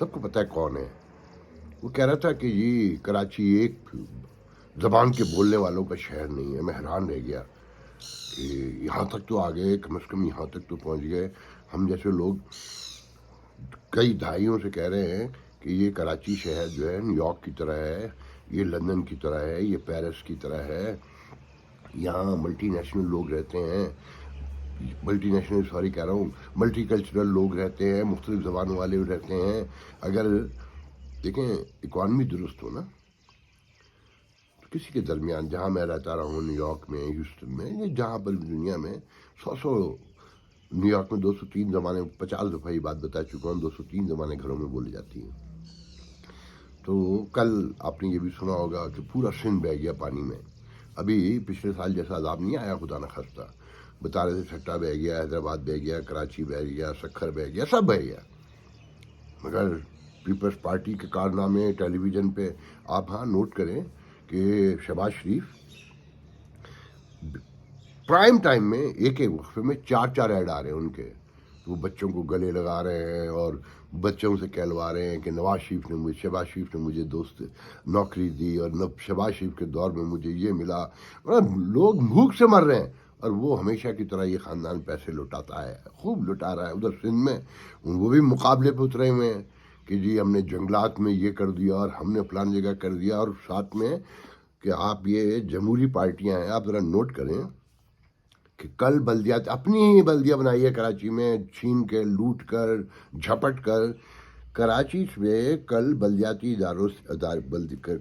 سب کو پتہ ہے کون ہے. وہ کہہ رہا تھا کہ یہ کراچی ایک زبان کے بولنے والوں کا شہر نہیں ہے. میں حیران رہ گیا کہ یہاں تک تو آ گئے، کم از کم یہاں تک تو پہنچ گئے. ہم جیسے لوگ کئی دہائیوں سے کہہ رہے ہیں کہ یہ کراچی شہر جو ہے نیو یارک کی طرح ہے، یہ لندن کی طرح ہے، یہ پیرس کی طرح ہے. یہاں ملٹی نیشنل لوگ رہتے ہیں، ملٹی کلچرل لوگ رہتے ہیں، مختلف زبانوں والے رہتے ہیں. اگر دیکھیں اکانومی درست ہو نا، تو کسی کے درمیان، جہاں میں رہتا رہا ہوں، نیو یارک میں، ہیوسٹن میں، یا جہاں پر بھی دنیا میں، نیو یارک میں 203 زبانیں، 50 دفعہ یہ بات بتا چکا ہوں، 203 زبانیں گھروں میں بولی جاتی ہیں. تو کل آپ نے یہ بھی سنا ہوگا کہ پورا سندھ بہہ گیا پانی میں. ابھی پچھلے سال جیسا عذاب نہیں آیا، خدا نہ خواستہ. بتا رہے تھے ٹھٹا بہہ گیا، حیدرآباد بہہ گیا، کراچی بہہ گیا، سکھر بہہ گیا، سب بہہ گیا. مگر پیپلز پارٹی کے کارنامے ٹیلی ویژن پہ آپ ہاں نوٹ کریں کہ شہباز شریف پرائم ٹائم میں ایک وقفے میں 4 ایڈ آ رہے ہیں ان کے. وہ بچوں کو گلے لگا رہے ہیں اور بچوں سے کہلوا رہے ہیں کہ شہباز شریف نے مجھے دوست نوکری دی، اور شہباز شریف کے دور میں مجھے یہ ملا. لوگ بھوک سے مر رہے ہیں، اور وہ ہمیشہ کی طرح یہ خاندان پیسے لٹاتا ہے، خوب لٹا رہا ہے. ادھر سندھ میں وہ بھی مقابلے پہ اترے ہوئے ہیں کہ جی ہم نے جنگلات میں یہ کر دیا، اور ہم نے فلان جگہ کر دیا. اور ساتھ میں کہ آپ یہ جمہوری پارٹیاں ہیں، آپ ذرا نوٹ کریں کہ کل بلدیات اپنی ہی بلدیہ بنائی ہے کراچی میں، چھین کے، لوٹ کر، جھپٹ کر. کراچی میں کل بلدیاتی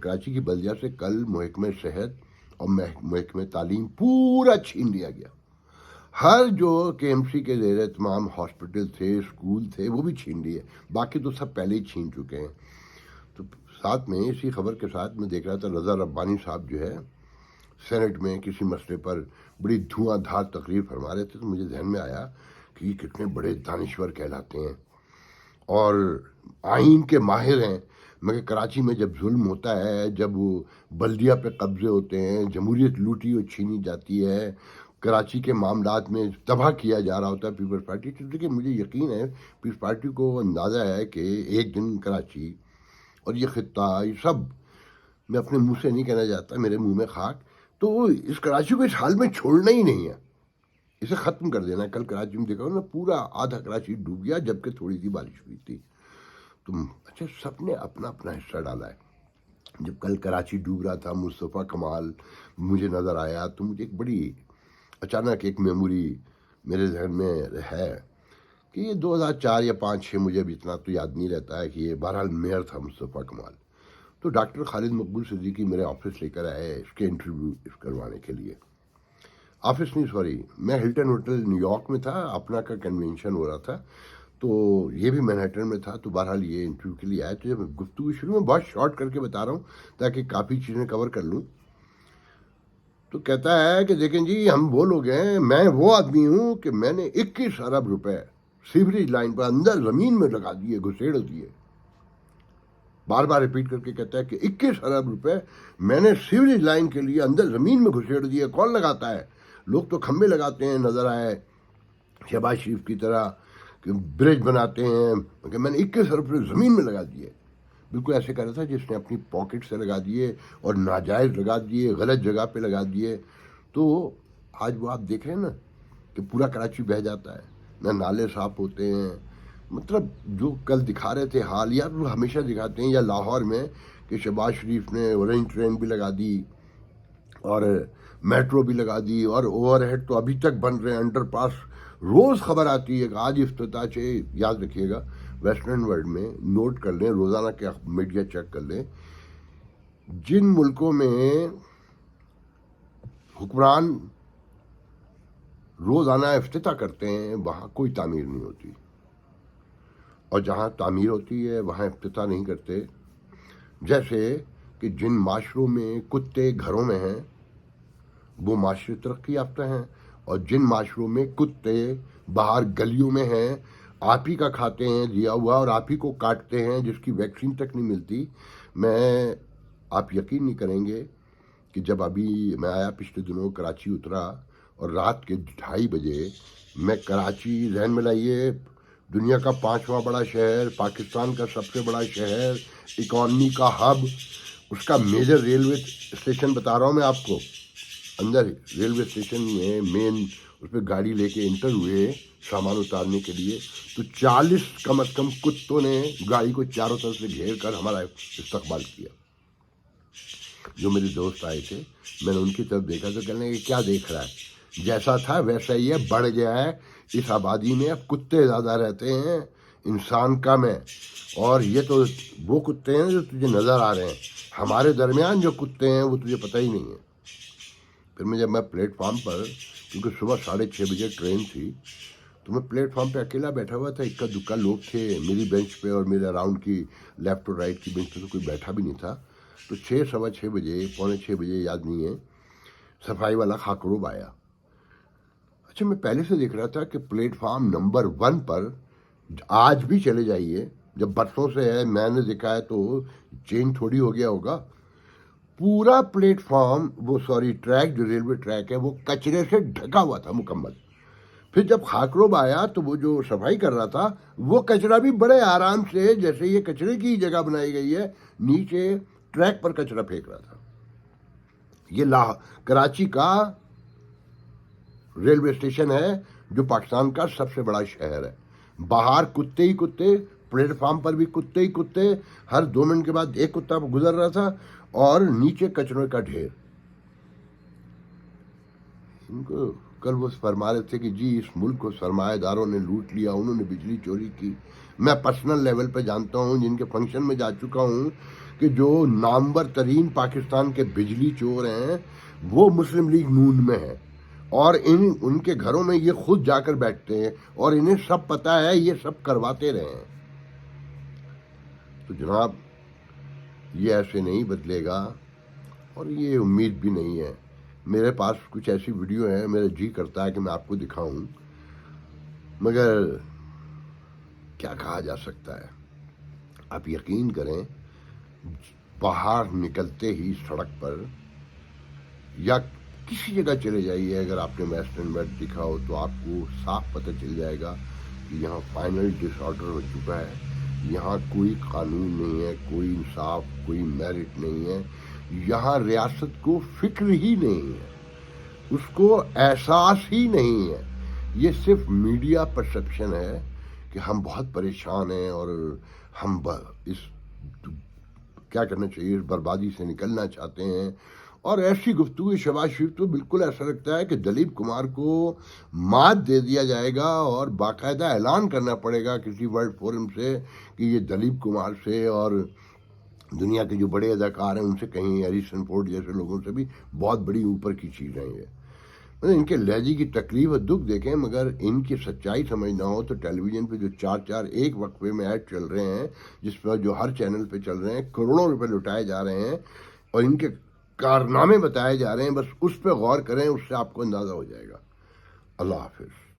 کراچی کی بلدیہ سے کل محکمہ صحت اور محکمہ تعلیم پورا چھین لیا گیا. ہر جو کے ایم سی کے زیر اہتمام ہاسپٹل تھے، اسکول تھے، وہ بھی چھین لیے. باقی تو سب پہلے ہی چھین چکے ہیں. تو ساتھ میں اسی خبر کے ساتھ میں دیکھ رہا تھا رضا ربانی صاحب جو ہے سینٹ میں کسی مسئلے پر بڑی دھواں دھار تقریر فرما رہے تھے. تو مجھے ذہن میں آیا کہ یہ کتنے بڑے دانشور کہلاتے ہیں اور آئین کے ماہر ہیں. مگر کراچی میں جب ظلم ہوتا ہے، جب بلدیہ پہ قبضے ہوتے ہیں، جمہوریت لوٹی اور چھینی جاتی ہے، کراچی کے معاملات میں تباہ کیا جا رہا ہوتا ہے پیپلز پارٹی. تو دیکھیے مجھے یقین ہے پیپلز پارٹی کو اندازہ ہے کہ ایک دن کراچی اور یہ خطہ، یہ سب، میں اپنے منہ سے نہیں کہنا چاہتا، میرے منہ میں خاک، تو اس کراچی کو اس حال میں چھوڑنا ہی نہیں ہے، اسے ختم کر دینا ہے. کل کراچی میں دیکھا نا، پورا آدھا کراچی ڈوب گیا، جبکہ تھوڑی سی بارش ہوئی تھی. اچھا، سب نے اپنا اپنا حصہ ڈالا ہے. جب کل کراچی ڈوب رہا تھا، مصطفیٰ کمال مجھے نظر آیا تو مجھے ایک بڑی اچانک ایک میموری میرے ذہن میں ہے کہ یہ 2004 یا 5-6، مجھے اب اتنا تو یاد نہیں رہتا ہے کہ یہ بہرحال میئر تھا مصطفیٰ کمال. تو ڈاکٹر خالد مقبول صدیقی میرے آفس لے کر آئے اس کے انٹرویو کروانے کے لیے. آفس نہیں، سوری، میں ہلٹن ہوٹل نیو یارک میں تھا، اپنا کا کنونشن ہو رہا تھا، تو یہ بھی مینہٹن میں تھا. تو بہرحال یہ انٹرویو کے لیے آئے. تو جب گفتگو شروع میں بہت شارٹ کر کے بتا رہا ہوں تاکہ کافی چیزیں کور کر لوں. تو کہتا ہے کہ دیکھیں جی، ہم وہ لوگ ہیں، میں وہ آدمی ہوں کہ میں نے 21 ارب روپے سیوریج لائن پر اندر زمین میں لگا دیے، گھسیڑ دیے. بار بار ریپیٹ کر کے کہتا ہے کہ 21 ارب روپے میں نے سیوریج لائن کے لیے اندر زمین میں گھسیڑ دیے. کون لگاتا ہے؟ لوگ تو کھمبے لگاتے ہیں، نظر آئے شہباز شریف کی طرح کہ برج بناتے ہیں، کہ میں نے 21 ارب روپے زمین میں لگا دیے. بالکل ایسے کر رہا تھا جس نے اپنی پاکٹ سے لگا دیے اور ناجائز لگا دیے، غلط جگہ پہ لگا دیے. تو آج وہ آپ دیکھ رہے ہیں نا کہ پورا کراچی بہہ جاتا ہے، نہ نالے صاف ہوتے ہیں. مطلب جو کل دکھا رہے تھے حال، یا وہ ہمیشہ دکھاتے ہیں، یا لاہور میں کہ شہباز شریف نے اورنج ٹرین بھی لگا دی اور میٹرو بھی لگا دی، اور اوور ہیڈ تو ابھی تک بن رہے ہیں، انڈر پاس. روز خبر آتی ہے کہ آج افتتاح سے. یاد رکھیے گا، ویسٹرن ورلڈ میں نوٹ کر لیں، روزانہ کے میڈیا چیک کر لیں، جن ملکوں میں حکمران روزانہ افتتاح کرتے ہیں وہاں کوئی تعمیر نہیں ہوتی، اور جہاں تعمیر ہوتی ہے وہاں افتتاح نہیں کرتے. جیسے کہ جن معاشروں میں کتے گھروں میں ہیں وہ معاشرے ترقی یافتہ ہیں، اور جن معاشروں میں کتے باہر گلیوں میں ہیں، آپ ہی کا کھاتے ہیں دیا ہوا اور آپ ہی کو کاٹتے ہیں، جس کی ویکسین تک نہیں ملتی. آپ یقین نہیں کریں گے کہ جب ابھی میں آیا پچھلے دنوں، کراچی اترا، اور رات کے 2:30 بجے میں کراچی، ذہن میں لائیے دنیا کا 5واں بڑا شہر، پاکستان کا سب سے بڑا شہر، اکانومی کا ہب، اس کا میجر ریلوے اسٹیشن بتا رہا ہوں میں آپ کو. اندر ریلوے اسٹیشن میں مین اس پہ گاڑی لے کے انٹر ہوئے سامان اتارنے کے لیے، تو 40 کم از کم کتوں نے گاڑی کو چاروں طرف سے گھیر کر ہمارا استقبال کیا. جو میرے دوست آئے تھے، میں نے ان کی طرف دیکھا تو کہنے کہ کیا دیکھ رہا ہے، جیسا تھا ویسا ہی ہے، بڑھ گیا ہے. اس آبادی میں اب کتے زیادہ رہتے ہیں، انسان کم ہے. اور یہ تو وہ کتے ہیں جو تجھے نظر آ رہے ہیں، ہمارے درمیان جو کتے ہیں وہ تجھے پتہ ہی نہیں ہے. پھر جب میں پلیٹ فارم پر، کیونکہ صبح 6:30 بجے ٹرین تھی، تو میں پلیٹ فارم پہ اکیلا بیٹھا ہوا تھا. اکا دکا لوگ تھے میری بینچ پہ، اور میرے اراؤنڈ کی لیفٹ اور رائٹ کی بینچ پہ تو کوئی بیٹھا بھی نہیں تھا. تو 6:15 بجے، 6:45 بجے یاد نہیں ہے، صفائی والا خاکروب آیا. اچھا، میں پہلے سے دیکھ رہا تھا کہ پلیٹ فارم نمبر 1 پر آج بھی چلے جائیے، جب برسوں سے ہے میں نے دیکھا ہے تو چینج تھوڑی ہو گیا ہوگا. پورا پلیٹ فارم، ٹریک، جو ریلوے ٹریک ہے وہ کچرے سے ڈھکا ہوا تھا مکمل. پھر جب خاکروب آیا تو وہ جو صفائی کر رہا تھا وہ کچرا بھی بڑے آرام سے، جیسے یہ کچرے کی جگہ بنائی گئی ہے، نیچے ٹریک پر کچرا پھینک رہا تھا. یہ کراچی کا ریلوے اسٹیشن ہے جو پاکستان کا سب سے بڑا شہر ہے. باہر کتے ہی کتے، پلیٹ فارم پر بھی کتے ہی کتے، ہر 2 منٹ کے بعد ایک کتا گزر رہا تھا، اور نیچے کچروں کا ڈھیر. ان کو کل وہ فرما رہے تھے کہ جی اس ملک کو سرمایہ داروں نے لوٹ لیا، انہوں نے بجلی چوری کی. میں پرسنل لیول پہ جانتا ہوں، جن کے فنکشن میں جا چکا ہوں، کہ جو نامور ترین پاکستان کے بجلی چور ہیں وہ مسلم لیگ نون میں ہیں، اور ان کے گھروں میں یہ خود جا کر بیٹھتے ہیں، اور انہیں سب پتہ ہے، یہ سب کرواتے رہے ہیں. تو جناب یہ ایسے نہیں بدلے گا، اور یہ امید بھی نہیں ہے. میرے پاس کچھ ایسی ویڈیو ہیں، میرا جی کرتا ہے کہ میں آپ کو دکھاؤں، مگر کیا کہا جا سکتا ہے. آپ یقین کریں، باہر نکلتے ہی سڑک پر یا کسی جگہ چلے جائیے، اگر آپ نے ویسٹرن بیلٹ دکھا ہو تو آپ کو صاف پتہ چل جائے گا کہ یہاں فائنل ڈس آرڈر ہو چکا ہے. یہاں کوئی قانون نہیں ہے، کوئی انصاف، کوئی میرٹ نہیں ہے. یہاں ریاست کو فکر ہی نہیں ہے، اس کو احساس ہی نہیں ہے. یہ صرف میڈیا پرسپشن ہے کہ ہم بہت پریشان ہیں، اور ہم اس کیا کرنا چاہیے، اس بربادی سے نکلنا چاہتے ہیں. اور ایسی گفتگو شباز شریف تو بالکل ایسا لگتا ہے کہ دلیپ کمار کو مات دے دیا جائے گا، اور باقاعدہ اعلان کرنا پڑے گا کسی ورلڈ فورم سے کہ یہ دلیپ کمار سے اور دنیا کے جو بڑے اداکار ہیں ان سے کہیں، ہیریسن فورڈ جیسے لوگوں سے بھی بہت بڑی اوپر کی چیزیں ہیں. ان کے لہجے کی تکلیف اور دکھ دیکھیں، مگر ان کی سچائی سمجھنا ہو تو ٹیلی ویژن پہ جو 4 ایک وقفے میں ایڈ چل رہے ہیں، جس پر جو ہر چینل پہ چل رہے ہیں، کروڑوں روپے لٹائے جا رہے ہیں، اور ان کے کارنامے بتائے جا رہے ہیں، بس اس پہ غور کریں، اس سے آپ کو اندازہ ہو جائے گا. اللہ حافظ.